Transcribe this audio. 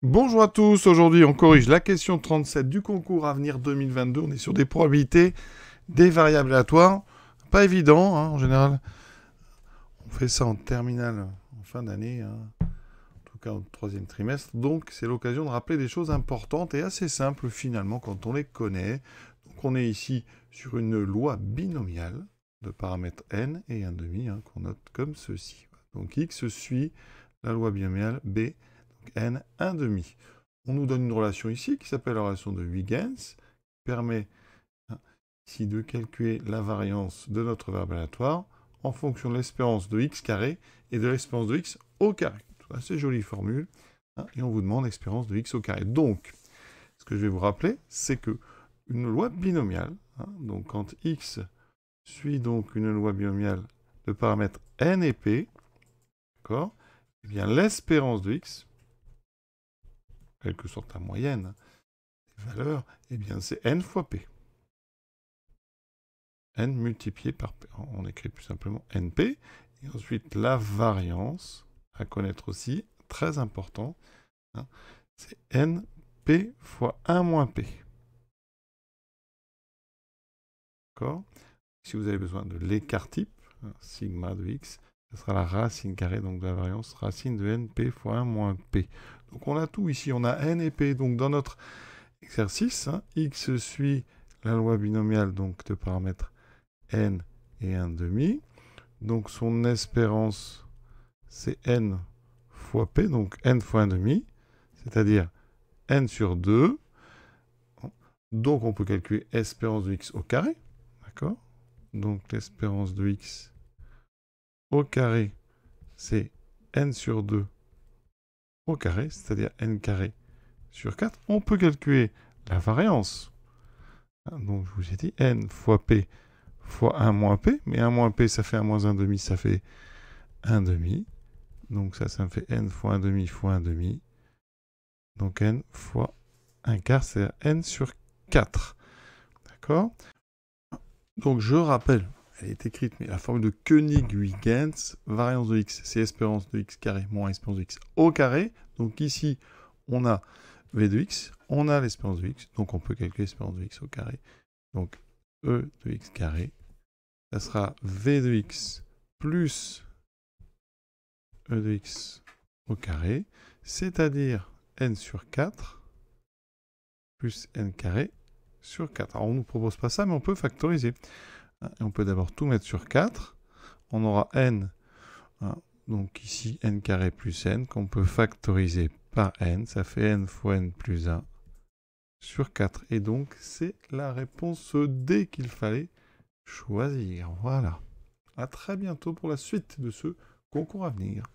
Bonjour à tous, aujourd'hui on corrige la question 37 du concours Avenir 2022. On est sur des probabilités, des variables aléatoires. Pas évident, hein, en général. On fait ça en terminale, en fin d'année, hein, en tout cas au troisième trimestre. Donc c'est l'occasion de rappeler des choses importantes et assez simples finalement quand on les connaît. Donc on est ici sur une loi binomiale de paramètres n et 1 demi, hein, qu'on note comme ceci. Donc x suit la loi binomiale b, donc n 1 demi. On nous donne une relation ici qui s'appelle la relation de Huygens, qui permet ici de calculer la variance de notre variable aléatoire en fonction de l'espérance de x carré et de l'espérance de x au carré. Assez jolie formule. Et on vous demande l'espérance de x au carré. Donc, ce que je vais vous rappeler, c'est que une loi binomiale, donc quand x suit donc une loi binomiale de paramètres n et p, d'accord, eh bien l'espérance de x, quelque sorte la moyenne des valeurs, eh bien c'est n fois p. N multiplié par p. On écrit plus simplement np. Et ensuite, la variance, à connaître aussi, très important, hein, c'est np fois 1 moins p. D'accord? Si vous avez besoin de l'écart type, sigma de x, ce sera la racine carrée, donc de la variance racine de np fois 1 moins p. Donc on a tout ici, on a n et p. Donc dans notre exercice, x suit la loi binomiale donc de paramètres n et 1 demi. Donc son espérance, c'est n fois p, donc n fois 1 demi, c'est-à-dire n sur 2. Donc on peut calculer espérance de x au carré, d'accord? Donc l'espérance de x au carré, c'est n sur 2 au carré, c'est-à-dire n carré sur 4. On peut calculer la variance. Donc je vous ai dit n fois p fois 1 moins p, mais 1 moins p, ça fait 1 moins 1 demi, ça fait 1 demi. Donc ça me fait n fois 1 demi fois 1 demi. Donc n fois 1 quart, c'est n sur 4. D'accord? Donc je rappelle, elle est écrite, mais la formule de Koenig-Huygens, variance de x, c'est espérance de x carré moins espérance de x au carré. Donc ici, on a v de x, on a l'espérance de x, donc on peut calculer l'espérance de x au carré. Donc e de x carré, ça sera v de x plus e de x au carré, c'est-à-dire n sur 4 plus n carré sur 4. Alors on ne nous propose pas ça, mais on peut factoriser. Et on peut d'abord tout mettre sur 4. On aura n, donc ici n carré plus n, qu'on peut factoriser par n. Ça fait n fois n plus 1 sur 4. Et donc c'est la réponse D qu'il fallait choisir. Voilà. À très bientôt pour la suite de ce concours à venir.